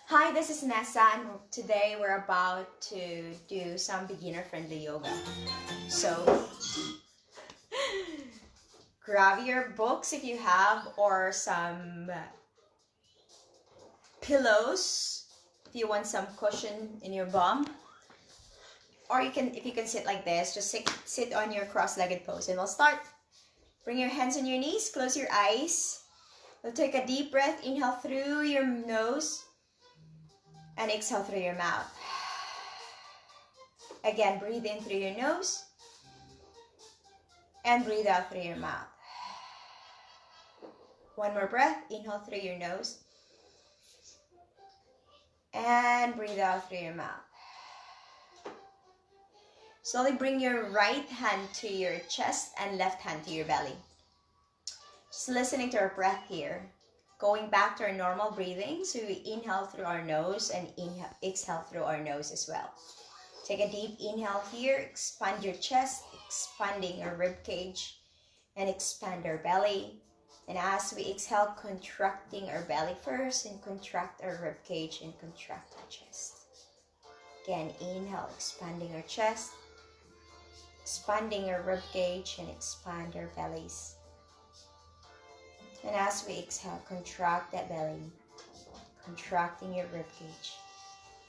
Hi, this is Nesa, and today we're about to do some beginner-friendly yoga. So, grab your books if you have, or some pillows if you want some cushion in your bum. Or if you can sit like this, just sit on your cross-legged pose, and we'll start. Bring your hands on your knees, close your eyes. We'll take a deep breath, inhale through your nose, and exhale through your mouth. Again, breathe in through your nose and breathe out through your mouth. One more breath, inhale through your nose and breathe out through your mouth. Slowly bring your right hand to your chest and left hand to your belly. Just listening to our breath here. Going back to our normal breathing, so we inhale through our nose and exhale through our nose as well. Take a deep inhale here, expand your chest, expanding your rib cage, and expand our belly. And as we exhale, contracting our belly first, and contract our rib cage and contract our chest. Again, inhale, expanding our chest, expanding our rib cage, and expand our bellies. And as we exhale, contract that belly, contracting your rib cage,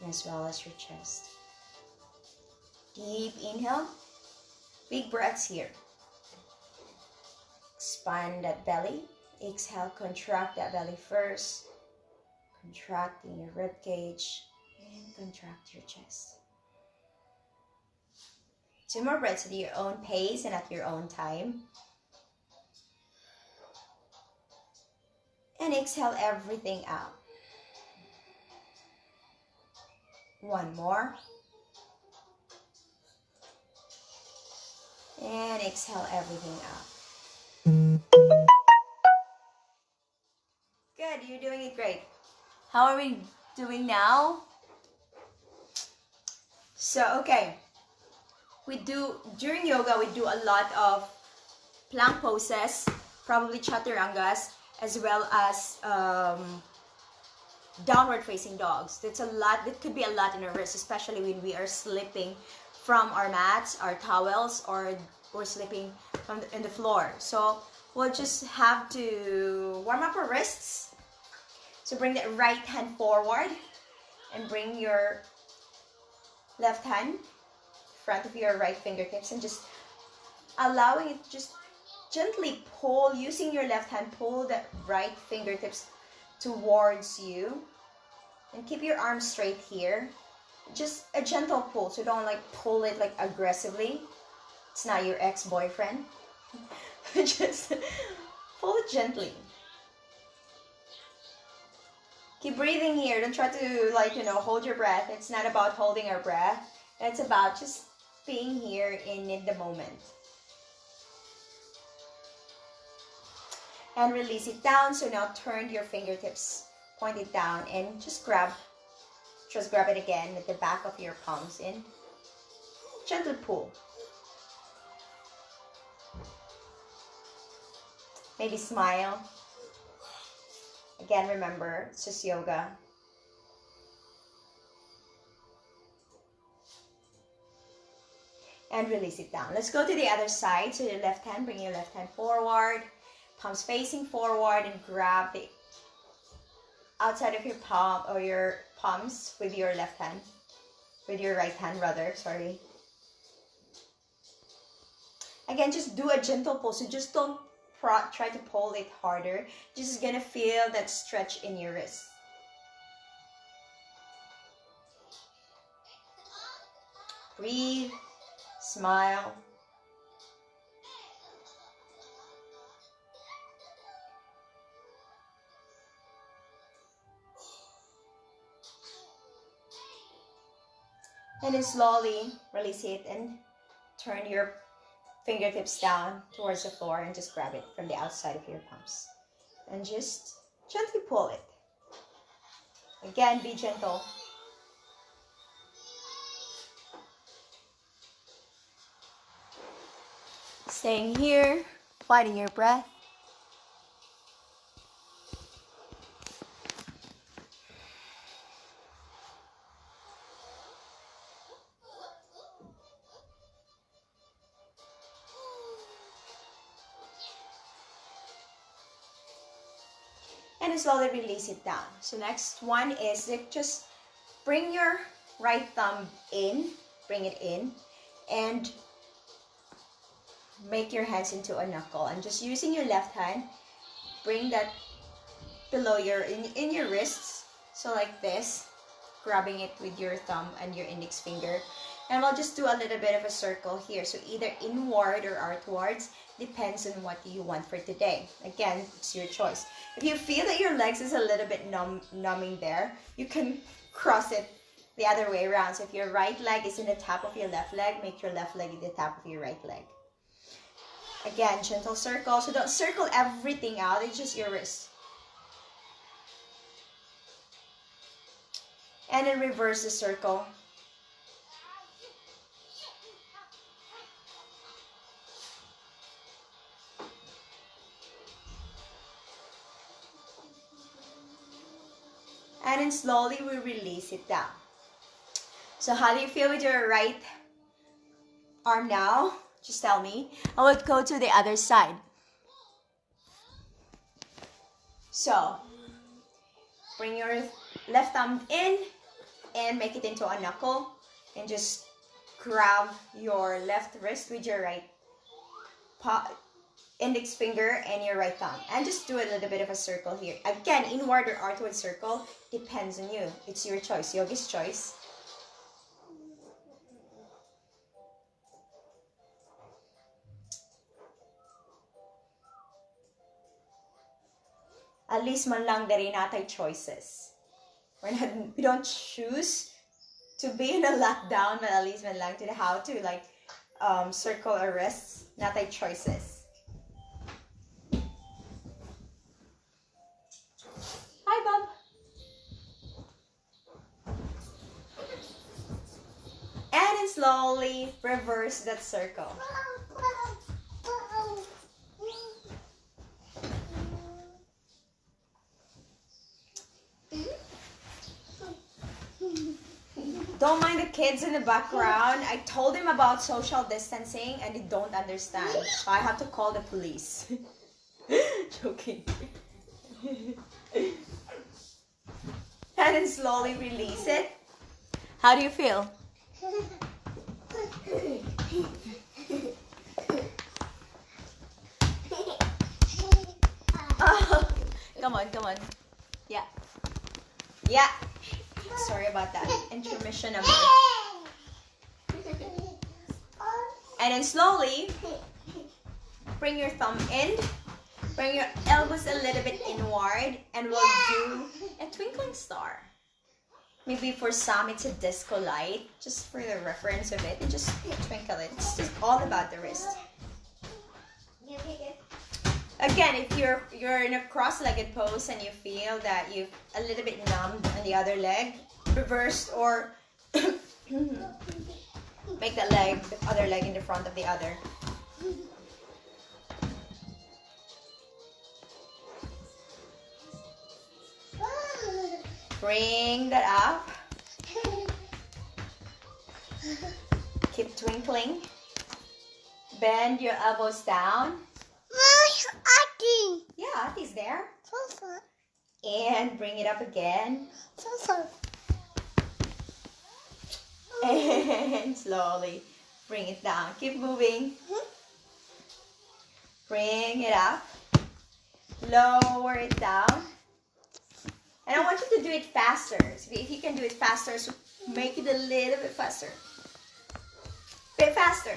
as well as your chest. Deep inhale, big breaths here. Expand that belly. Exhale, contract that belly first, contracting your rib cage, and contract your chest. 2 more breaths at your own pace and at your own time. And exhale everything out. 1 more. And exhale everything out. Good, you're doing it great. How are we doing now? So, okay. During yoga, we do a lot of plank poses, probably chaturangas, as well as downward facing dogs. That's a lot. That could be a lot in our wrists, especially when we are slipping from our mats, our towels, or we're slipping in the floor. So we'll just have to warm up our wrists. So bring the right hand forward and bring your left hand in front of your right fingertips, and just allowing it, just gently pull, using your left hand, pull the right fingertips towards you, and keep your arms straight here. Just a gentle pull, so don't pull it aggressively. It's not your ex-boyfriend. Just pull it gently. Keep breathing here. Don't try to hold your breath. It's not about holding our breath. It's about just being here in the moment. And release it down. So now turn your fingertips, point it down, and just grab it again with the back of your palms in. Gentle pull. Maybe smile. Again, remember, it's just yoga. And release it down. Let's go to the other side. So your left hand, bring your left hand forward. Palms facing forward, and grab the outside of your palm, or your palms, with your left hand, with your right hand rather, sorry. Again, just do a gentle pull, so just don't try to pull it harder. Just gonna feel that stretch in your wrist. Breathe, smile. And then slowly release it and turn your fingertips down towards the floor, and just grab it from the outside of your palms. And just gently pull it. Again, be gentle. Staying here, finding your breath. And then slowly release it down. So next one is just bring your right thumb in, bring it in, and make your hands into a knuckle. And just using your left hand, bring that below your, in your wrists. So like this, grabbing it with your thumb and your index finger. And we'll just do a little bit of a circle here. So either inward or outwards, depends on what you want for today. Again, it's your choice. If you feel that your legs is a little bit numbing there, you can cross it the other way around. So if your right leg is in the top of your left leg, make your left leg in the top of your right leg. Again, gentle circle. So don't circle everything out, it's just your wrist. And then reverse the circle. And then slowly we release it down. So how do you feel with your right arm now? Just tell me. I would go to the other side. So bring your left thumb in and make it into a knuckle. And just grab your left wrist with your right index finger and your right thumb. And just do a little bit of a circle here. Again, inward or outward circle depends on you. It's your choice, yogi's choice. At least man lang dari natay choices. We don't choose to be in a lockdown, but at least man lang to how to like circle our wrists. Natay choices. Hi, Bob. And then slowly reverse that circle. Don't mind the kids in the background. I told them about social distancing and they don't understand. So I have to call the police. Joking. And then slowly release it. How do you feel? Oh, come on. Yeah. Yeah. Sorry about that. Intermission number. And then slowly bring your thumb in. Bring your elbows a little bit inward. And we'll do a twinkling star. Maybe for some it's a disco light. Just for the reference of it. And just twinkle it. It's just all about the wrist. Again, if you're in a cross-legged pose and you feel that you're a little bit numbed on the other leg, reverse or make that leg, the other leg in the front of the other. Bring that up. Keep twinkling. Bend your elbows down. Yeah, Ati's there. And bring it up again. And slowly bring it down. Keep moving. Bring it up. Lower it down. And I want you to do it faster. So if you can do it faster, so make it a little bit faster. Bit faster.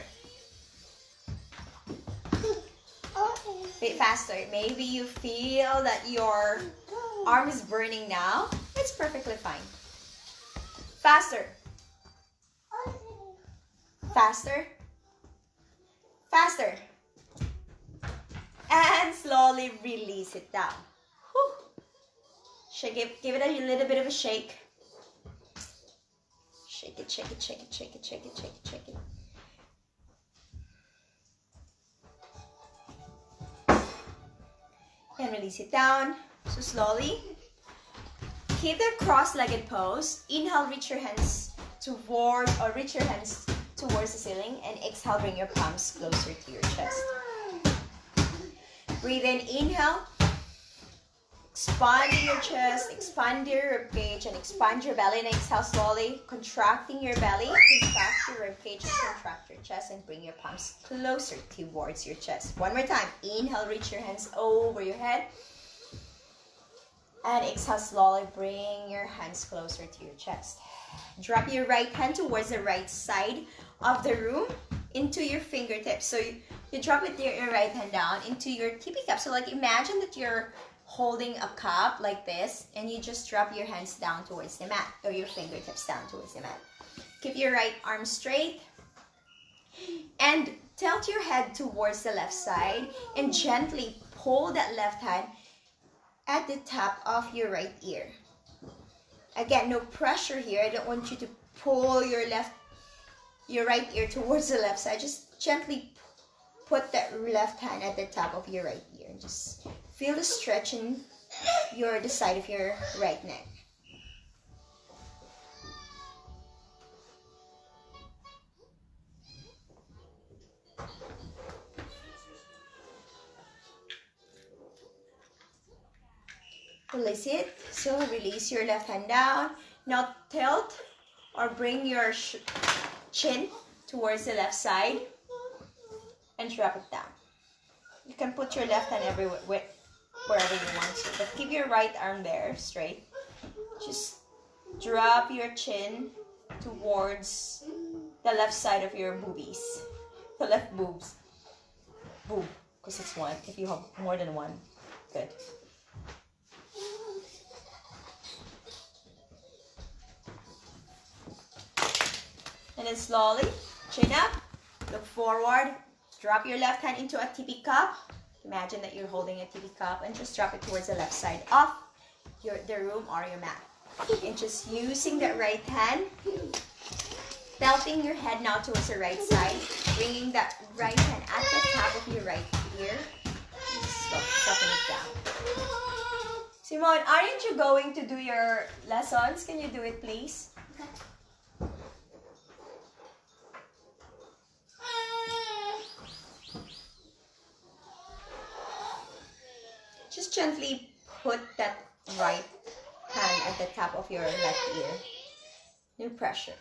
Bit faster. Maybe you feel that your arm is burning now. It's perfectly fine. Faster. Faster. Faster. And slowly release it down. Whew. Shake it. Give it a little bit of a shake. Shake it, shake it, shake it, shake it, shake it, shake it, shake it. And release it down. So slowly. Keep the cross-legged pose. Inhale, reach your hands towards the ceiling, and exhale, bring your palms closer to your chest. Breathe in, inhale. Expanding your chest, expand your ribcage, and expand your belly. And exhale slowly, contracting your belly, contract your ribcage, and contract your chest, and bring your palms closer towards your chest. One more time. Inhale, reach your hands over your head. And exhale slowly, bring your hands closer to your chest. Drop your right hand towards the right side of the room into your fingertips. So you drop it your right hand down into your tippy cup. So like imagine that you're holding a cup like this, and you just drop your hands down towards the mat, or your fingertips down towards the mat. Keep your right arm straight and tilt your head towards the left side, and gently pull that left hand at the top of your right ear. Again, no pressure here. I don't want you to pull your right ear towards the left side. Just gently put that left hand at the top of your right ear, and just feel the stretch in the side of your right neck. Release it. So release your left hand down. Now tilt or bring your chin towards the left side and drop it down. You can put your left hand everywhere, wherever you want to, but keep your right arm there straight. Just drop your chin towards the left side of your boobies, the left boobs. Boob, because it's one. If you have more than one, good. And then slowly, chin up, look forward, drop your left hand into a tippy cup. Imagine that you're holding a tippy cup, and just drop it towards the left side of the room or your mat. And just using that right hand, tilting your head now towards the right side, bringing that right hand at the top of your right ear, and stopping it down. Simone, aren't you going to do your lessons? Can you do it, please? Okay. Just gently put that right hand at the top of your left ear. No pressure.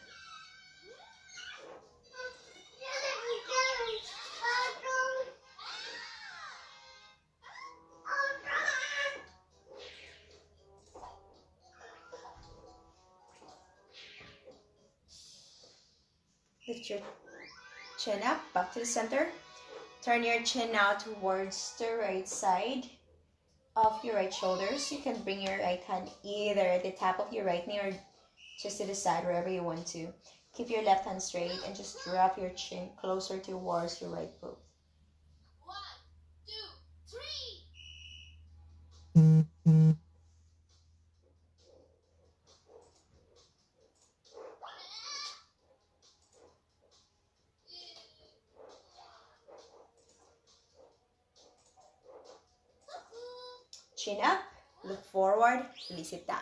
Lift your chin up, back to the center. Turn your chin now towards the right side of your right shoulders. You can bring your right hand either at the top of your right knee or just to the side, wherever you want to. Keep your left hand straight and just drop your chin closer towards your right boob. 1, 2, 3. Chin up, look forward, release it down.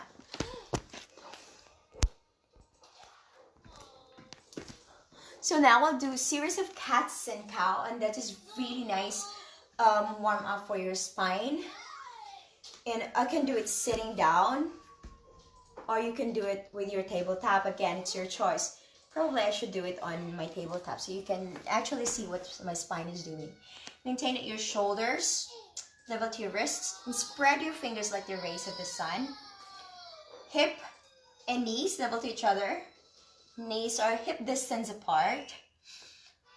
So now I'll do a series of cats and cow, and that is really nice warm up for your spine. And I can do it sitting down, or you can do it with your tabletop. Again, it's your choice. Probably I should do it on my tabletop so you can actually see what my spine is doing. Maintain at your shoulders, level to your wrists, and spread your fingers like the rays of the sun. Hip and knees level to each other. Knees are hip distance apart.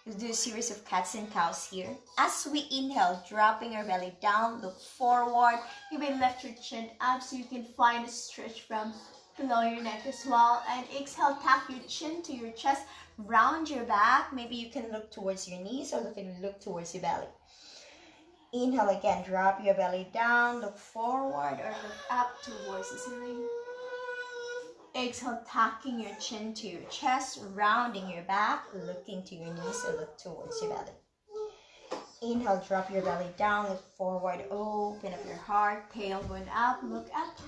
We'll do a series of cats and cows here. As we inhale, dropping our belly down, look forward. You may lift your chin up so you can find a stretch from below your neck as well. And exhale, tap your chin to your chest, round your back. Maybe you can look towards your knees or look towards your belly. Inhale again, drop your belly down, look forward or look up towards the ceiling. Exhale, tucking your chin to your chest, rounding your back, looking to your knees or look towards your belly. Inhale, drop your belly down, look forward, open up your heart, tailbone up, look up.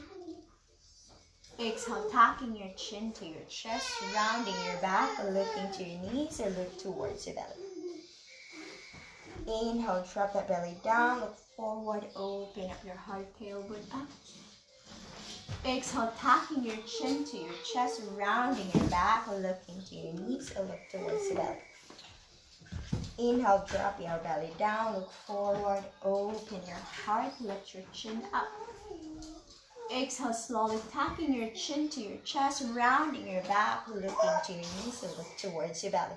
Exhale, tucking your chin to your chest, rounding your back, looking to your knees or look towards your belly. Inhale, drop that belly down, look forward, open up your heart, tailbone up. Exhale, tacking your chin to your chest, rounding your back, looking to your knees, or look towards the belly. Inhale, drop your belly down, look forward, open your heart, lift your chin up. Exhale, slowly tacking your chin to your chest, rounding your back, looking to your knees, or look towards your belly.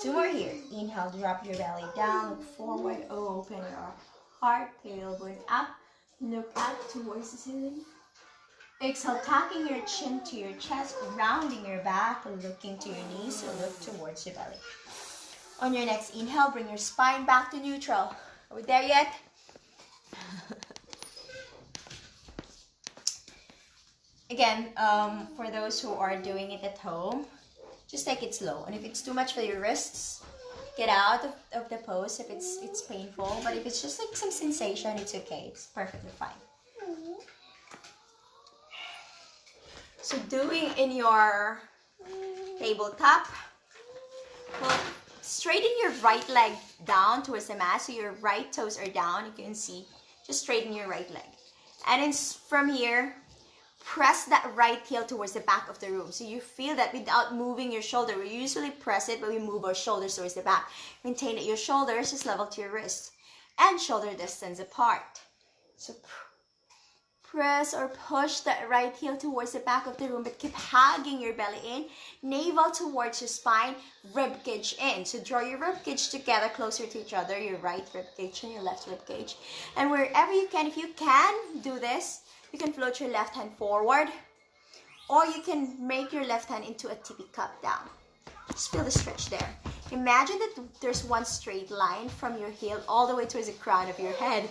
2 more here. Inhale, drop your belly down, look forward, open your heart, tailbone up, look up towards the ceiling. Exhale, tacking your chin to your chest, rounding your back, looking to your knees, or look towards your belly. On your next inhale, bring your spine back to neutral. Are we there yet? Again, for those who are doing it at home, just take it slow. And if it's too much for your wrists, get out of the pose if it's painful. But if it's just like some sensation, it's okay. It's perfectly fine. So doing in your tabletop, well, straighten your right leg down towards the mat so your right toes are down. You can see, just straighten your right leg. And then from here, press that right heel towards the back of the room. So you feel that without moving your shoulder. We usually press it, but we move our shoulders towards the back. Maintain that your shoulders is level to your wrist and shoulder distance apart. So press or push that right heel towards the back of the room, but keep hugging your belly in, navel towards your spine, rib cage in. So draw your rib cage together closer to each other, your right rib cage and your left rib cage. And wherever you can, if you can do this, you can float your left hand forward, or you can make your left hand into a tippy cup down. Just feel the stretch there. Imagine that there's one straight line from your heel all the way towards the crown of your head.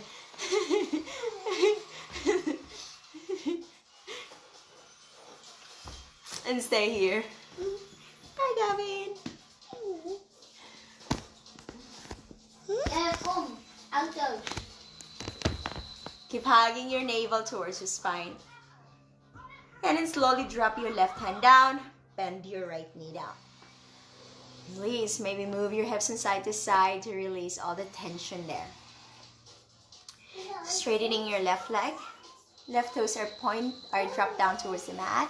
And stay here. Hi, Gavin. Come, outdoors. Keep hugging your navel towards your spine. And then slowly drop your left hand down. Bend your right knee down. Release. Maybe move your hips from side to side to release all the tension there. Straightening your left leg. Left toes are dropped down towards the mat.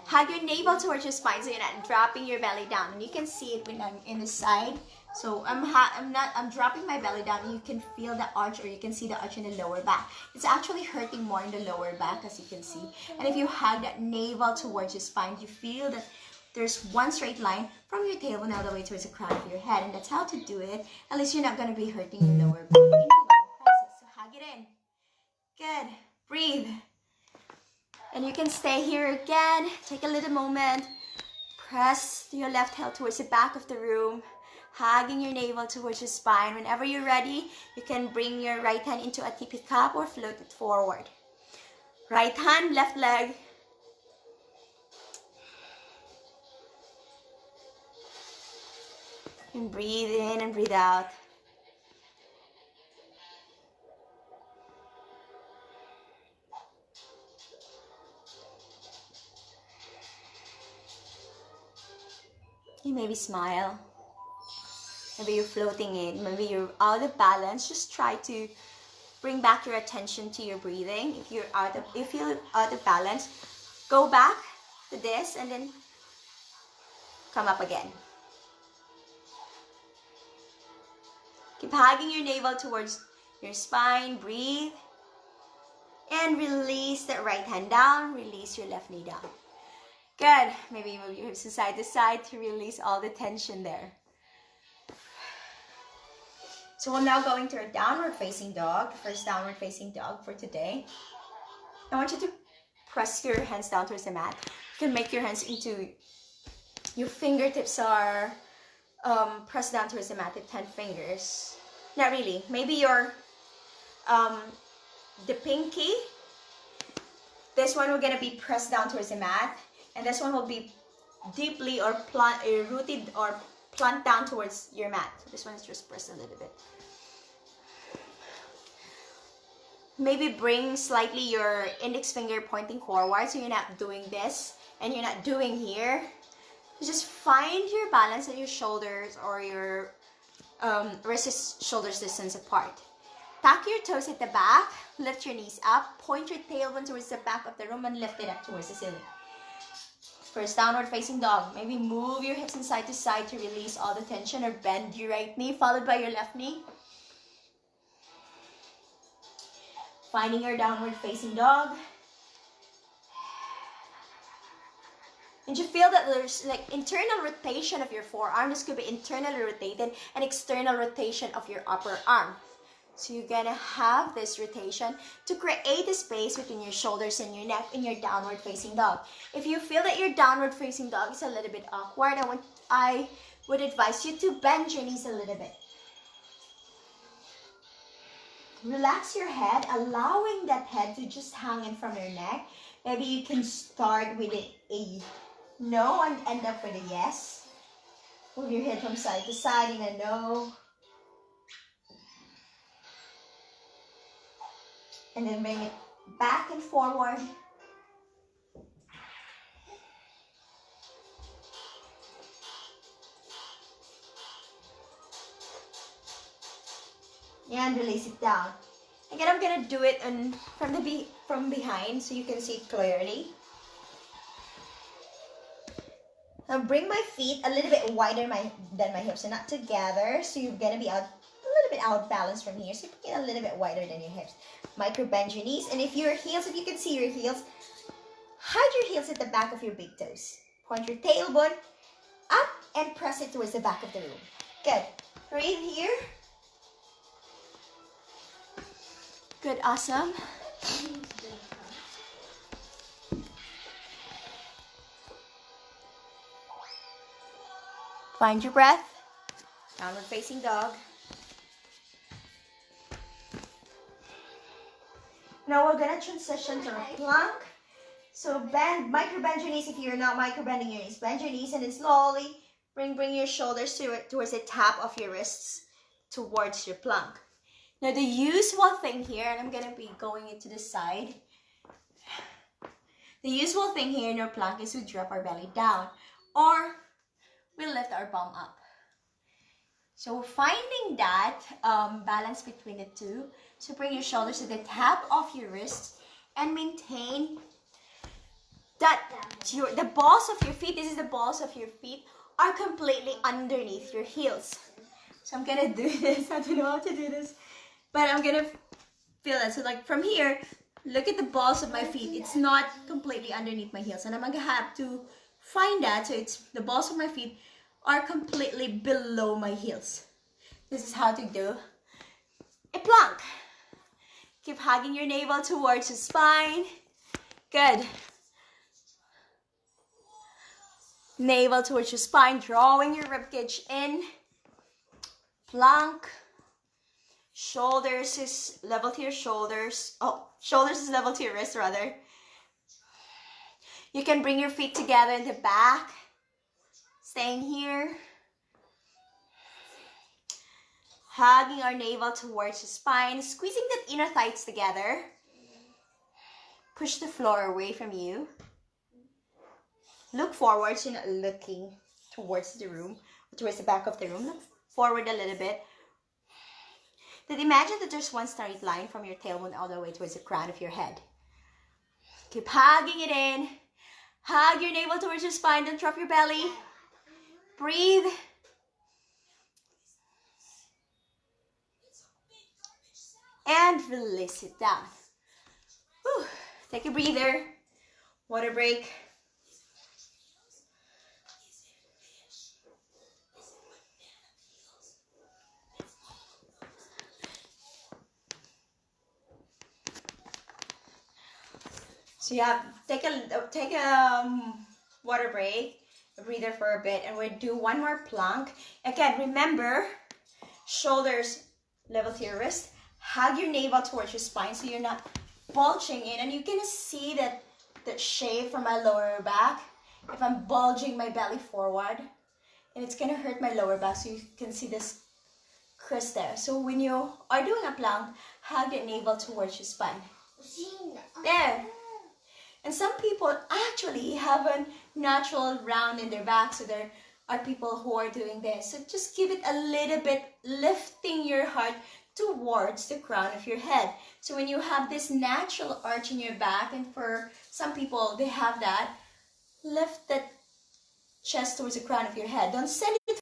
Hug your navel towards your spine so you're not dropping your belly down. And you can see it when I'm in the side. So I'm dropping my belly down, and you can feel the arch, or you can see the arch in the lower back. It's actually hurting more in the lower back, as you can see. And if you hug that navel towards your spine, you feel that there's one straight line from your tailbone all the way towards the crown of your head. And that's how to do it. At least you're not going to be hurting your lower back. So hug it in. Good. Breathe. And you can stay here again. Take a little moment. Press your left heel towards the back of the room. Hugging your navel towards your spine. Whenever you're ready, you can bring your right hand into a tippy cup or float it forward. Right hand, left leg. And breathe in and breathe out. You maybe smile. Maybe you're floating in. Maybe you're out of balance. Just try to bring back your attention to your breathing. If you're out of balance, go back to this and then come up again. Keep hugging your navel towards your spine. Breathe. And release that right hand down. Release your left knee down. Good. Maybe move your hips from side to side to release all the tension there. So we're now going to our downward facing dog. First downward facing dog for today. I want you to press your hands down towards the mat. You can make your hands into, your fingertips are pressed down towards the mat with 10 fingers. Not really. Maybe your, the pinky, this one we're going to be pressed down towards the mat. And this one will be deeply or rooted or plant down towards your mat. This one is just pressed a little bit. Maybe bring slightly your index finger pointing forward, so you're not doing this and you're not doing here. Just find your balance at your shoulders or your wrists shoulders distance apart. Tuck your toes at the back, lift your knees up, point your tailbone towards the back of the room and lift it up towards the ceiling. First downward facing dog. Maybe move your hips from side to side to release all the tension, or bend your right knee followed by your left knee. Finding your downward facing dog. And you feel that there's like internal rotation of your forearm. This could be internally rotated and external rotation of your upper arm. So you're gonna have this rotation to create a space between your shoulders and your neck in your downward facing dog. If you feel that your downward facing dog is a little bit awkward, I would advise you to bend your knees a little bit. Relax your head, allowing that head to just hang in from your neck. Maybe you can start with a no and end up with a yes. Move your head from side to side in a no. And then bring it back and forward. And release it down. Again, I'm gonna do it from behind so you can see it clearly. Now bring my feet a little bit wider than my hips, and not together. So you're gonna be a little bit out balanced from here. So you get a little bit wider than your hips. Micro bend your knees, and if you can see your heels, hide your heels at the back of your big toes. Point your tailbone up and press it towards the back of the room. Good. Breathe here. Good, awesome. Find your breath. Downward facing dog. Now we're gonna transition to a plank. So micro bend your knees if you're not micro bending your knees. Bend your knees and then slowly bring your shoulders towards the tap of your wrists towards your plank. Now the usual thing here, and I'm gonna be going into the side. The usual thing here in our plank is we drop our belly down, or we lift our bum up. So finding that balance between the two. So bring your shoulders to the tap of your wrists and maintain that the balls of your feet, this is the balls of your feet, are completely underneath your heels. So I'm gonna do this. I don't know how to do this, but I'm gonna feel it. So like from here, look at the balls of my feet. It's not completely underneath my heels, and I'm gonna have to find that. So it's the balls of my feet are completely below my heels. This is how to do a plank. Keep hugging your navel towards the spine. Good. Navel towards your spine, drawing your ribcage in. Plank. Shoulders is level to your shoulders. Oh, shoulders is level to your wrist rather. You can bring your feet together in the back. Staying here. Hugging our navel towards the spine. Squeezing the inner thighs together. Push the floor away from you. Look forward, so you're not looking towards the room, towards the back of the room. Look forward a little bit. Then imagine that there's one straight line from your tailbone all the way towards the crown of your head. Keep hugging it in. Hug your navel towards your spine. Don't drop your belly. Breathe. And release it down. Whew. Take a breather. Water break. So you have take a water break, a breather for a bit, and we'll do one more plank. Again, remember, shoulders level to your wrist. Hug your navel towards your spine so you're not bulging in, and you can see that shape from my lower back. If I'm bulging my belly forward, and it's gonna hurt my lower back, so you can see this crease there. So when you are doing a plank, hug the navel towards your spine. There. And some people actually have a natural round in their back, so there are people who are doing this. So just give it a little bit, lifting your heart towards the crown of your head. So when you have this natural arch in your back, and for some people they have that, lift that chest towards the crown of your head. Don't send it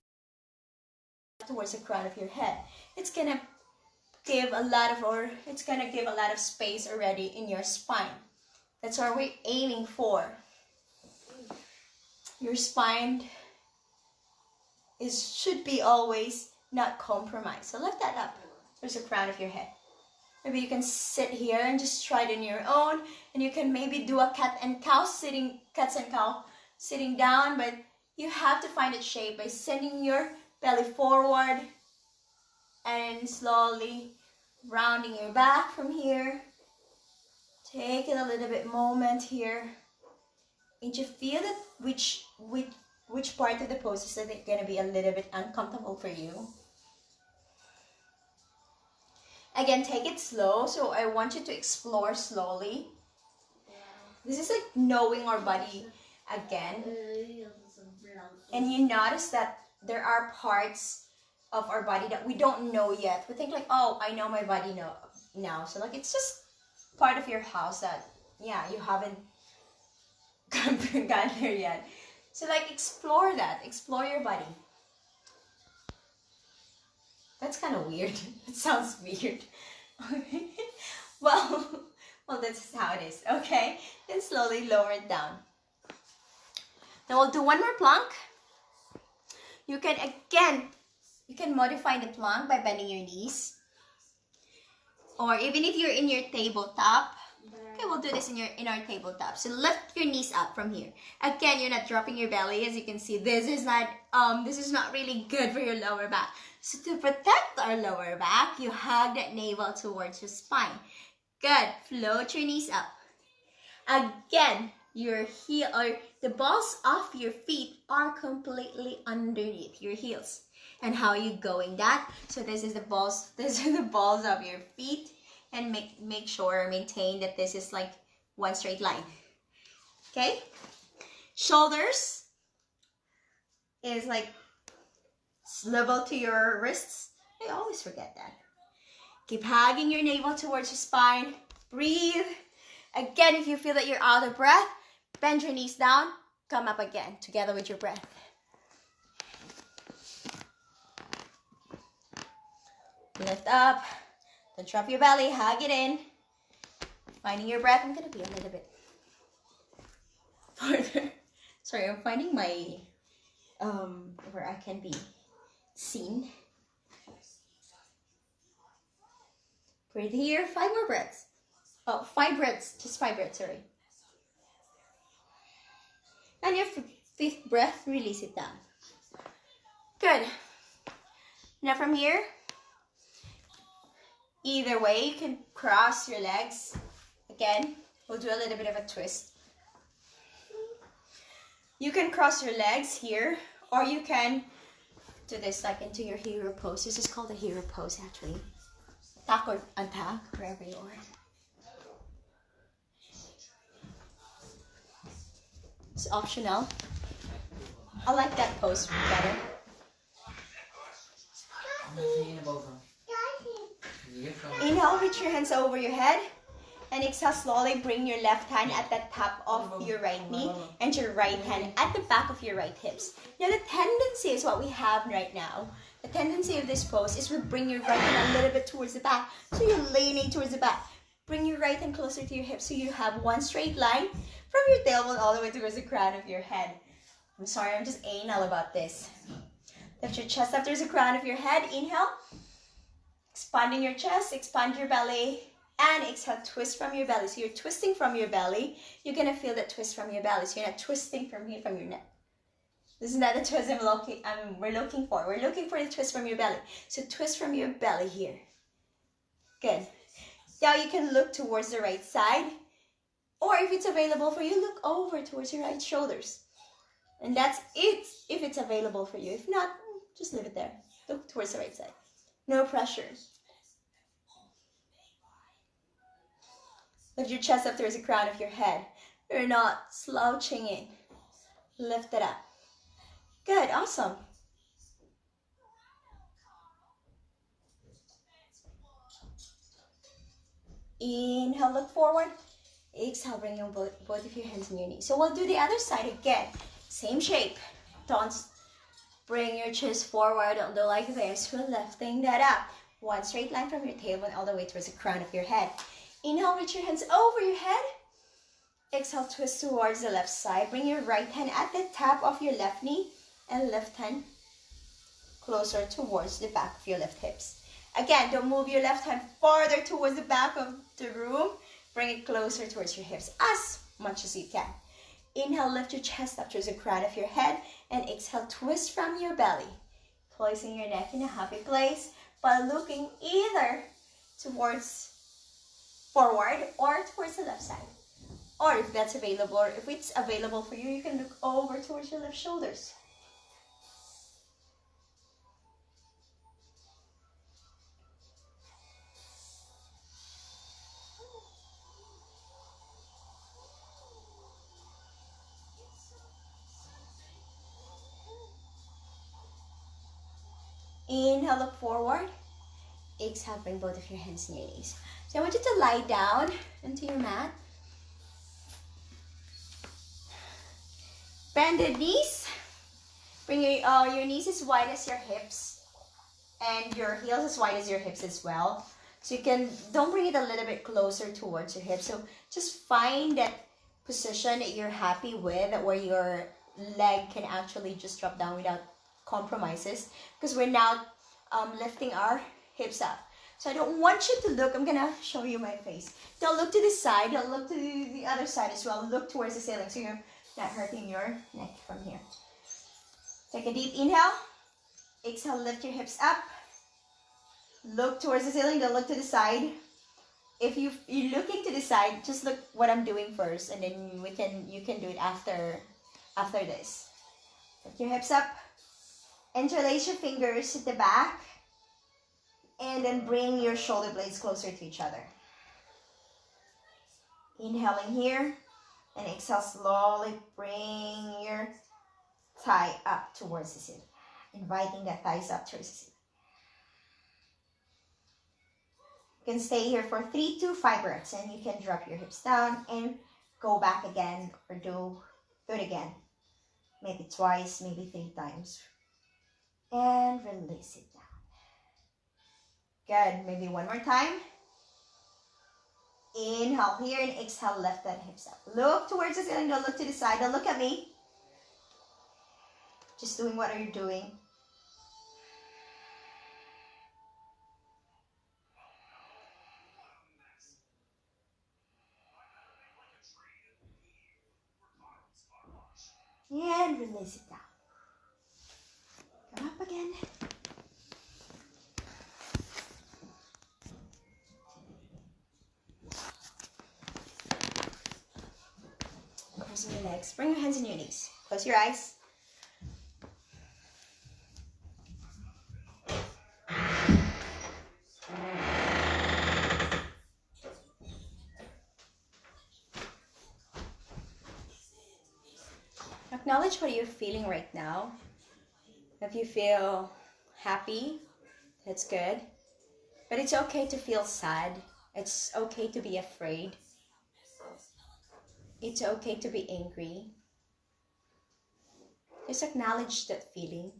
towards the crown of your head. It's gonna give a lot of space already in your spine. That's what we're aiming for. Your spine should be always not compromised. So lift that up towards the crown of your head. Maybe you can sit here and just try it on your own, and you can maybe do a cats and cow sitting down, but you have to find its shape by sending your belly forward and slowly rounding your back from here. Take it a little bit moment here. And you feel that which part of the pose is going to be a little bit uncomfortable for you. Again, take it slow. So I want you to explore slowly. This is like knowing our body again. And you notice that there are parts of our body that we don't know yet. We think like, oh, I know my body now. So like it's just part of your house that, yeah, you haven't gotten there yet. So like explore that. Explore your body. That's kind of weird. It sounds weird. Okay. Well, that's how it is. Okay. Then slowly lower it down. Now we'll do one more plank. You can modify the plank by bending your knees. Or even if you're in your tabletop. Okay, we'll do this in our tabletop. So lift your knees up from here. Again, you're not dropping your belly. As you can see, this is not really good for your lower back. So to protect our lower back, you hug that navel towards your spine. Good. Float your knees up. Again, your heel or the balls of your feet are completely underneath your heels. And how are you going that? So this is the balls of your feet. And make sure, maintain that this is like one straight line. Okay? Shoulders is like level to your wrists. I always forget that. Keep hugging your navel towards your spine. Breathe. Again, if you feel that you're out of breath, bend your knees down. Come up again, together with your breath. Lift up. Don't drop your belly, hug it in. Finding your breath. I'm going to be a little bit farther. Sorry, I'm finding my, where I can be seen. Breathe here, 5 more breaths. Oh, 5 breaths, just 5 breaths, sorry. And your 5th breath, release it down. Good. Now from here, either way, you can cross your legs. Again, we'll do a little bit of a twist. You can cross your legs here, or you can do this like into your hero pose. This is called a hero pose actually. Tuck or untuck, wherever you are. It's optional. I like that pose better. Inhale, reach your hands over your head. And exhale, slowly bring your left hand at the top of your right knee and your right hand at the back of your right hips. Now the tendency is what we have right now. The tendency of this pose is we bring your right hand a little bit towards the back. So you're leaning towards the back. Bring your right hand closer to your hips so you have one straight line from your tailbone all the way towards the crown of your head. I'm sorry, I'm just anal about this. Lift your chest up towards the crown of your head. Inhale. Expanding your chest, expand your belly. And exhale, twist from your belly. So you're twisting from your belly. You're going to feel that twist from your belly. So you're not twisting from here, from your neck. This is not the twist we're looking for. We're looking for the twist from your belly. So twist from your belly here. Good. Now you can look towards the right side. Or if it's available for you, look over towards your right shoulders. And that's it if it's available for you. If not, just leave it there. Look towards the right side. No pressure. Lift your chest up towards the crown of your head. You're not slouching in. Lift it up. Good, awesome. Inhale, look forward. Exhale, bring your both of your hands on your knees. So we'll do the other side again. Same shape. Don't bring your chest forward, don't do like this. We're lifting that up. One straight line from your tailbone all the way towards the crown of your head. Inhale, reach your hands over your head. Exhale, twist towards the left side. Bring your right hand at the top of your left knee and left hand closer towards the back of your left hips. Again, don't move your left hand farther towards the back of the room. Bring it closer towards your hips as much as you can. Inhale, lift your chest up towards the crown of your head, and exhale, twist from your belly, placing your neck in a happy place by looking either towards forward or towards the left side. Or if that's available, or if it's available for you, you can look over towards your left shoulders. Inhale, look forward. Exhale, bring both of your hands on your knees. So I want you to lie down into your mat. Bend the knees. Bring your knees as wide as your hips, and your heels as wide as your hips as well. So you can, don't bring it a little bit closer towards your hips. So just find that position that you're happy with, where your leg can actually just drop down without compromises, because we're now lifting our hips up. So I don't want you to look, I'm gonna show you my face. Don't look to this side, don't look to the other side as well. Look towards the ceiling so you're not hurting your neck from here. Take a deep inhale. Exhale, lift your hips up. Look towards the ceiling, don't look to the side. If you're looking to the side, just look what I'm doing first, and then you can do it after this. Lift your hips up. Interlace your fingers at the back, and then bring your shoulder blades closer to each other. Inhaling here, and exhale, slowly bring your thigh up towards the ceiling, inviting the thighs up towards the ceiling. You can stay here for 3 to 5 breaths, and you can drop your hips down and go back again, or do it again. Maybe twice, maybe 3 times. And release it down. Good. Maybe one more time. Inhale here and exhale, lift that hips up. Look towards the ceiling, don't look to the side, don't look at me. Just doing what you're doing. And release it down. Come up again. Crossing your legs. Bring your hands on your knees. Close your eyes. Acknowledge what you're feeling right now. If you feel happy, that's good. But it's okay to feel sad. It's okay to be afraid. It's okay to be angry. Just acknowledge that feeling.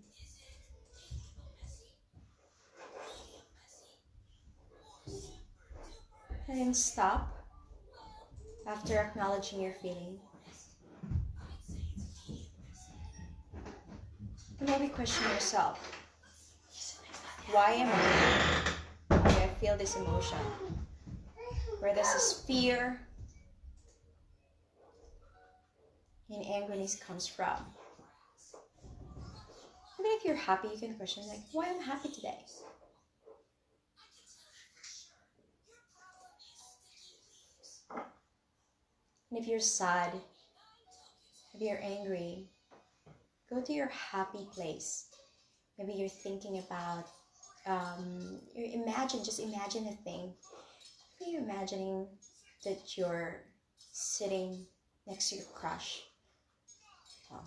And then stop after acknowledging your feeling. And maybe question yourself. Why am I? Why do I feel this emotion? Where does this fear and angerness comes from? Even if you're happy, you can question like, why am I happy today? And if you're sad, if you're angry, go to your happy place. Maybe you're thinking about, just imagine a thing. Maybe you're imagining that you're sitting next to your crush. Oh,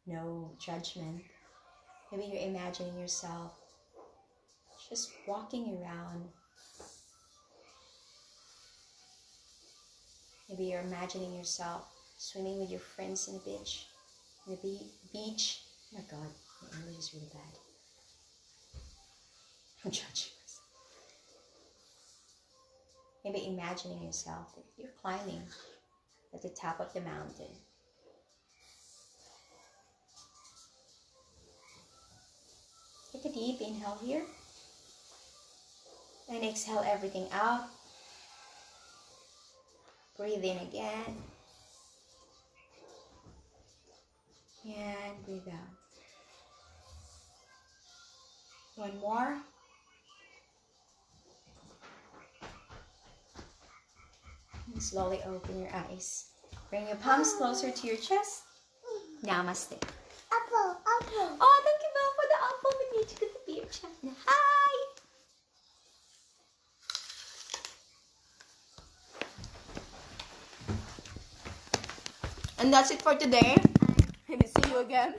no judgment. Maybe you're imagining yourself just walking around Maybe you're imagining yourself swimming with your friends in the beach. In the beach. Oh my God, my English is really bad. I'm judging myself. Maybe imagining yourself that you're climbing at the top of the mountain. Take a deep inhale here. And exhale everything out. Breathe in again. And breathe out. One more. And slowly open your eyes. Bring your palms closer to your chest. Namaste. Apple, apple. Oh, thank you, Mel, for the apple. We need to get the beer chat. Hi. And that's it for today. Maybe see you again.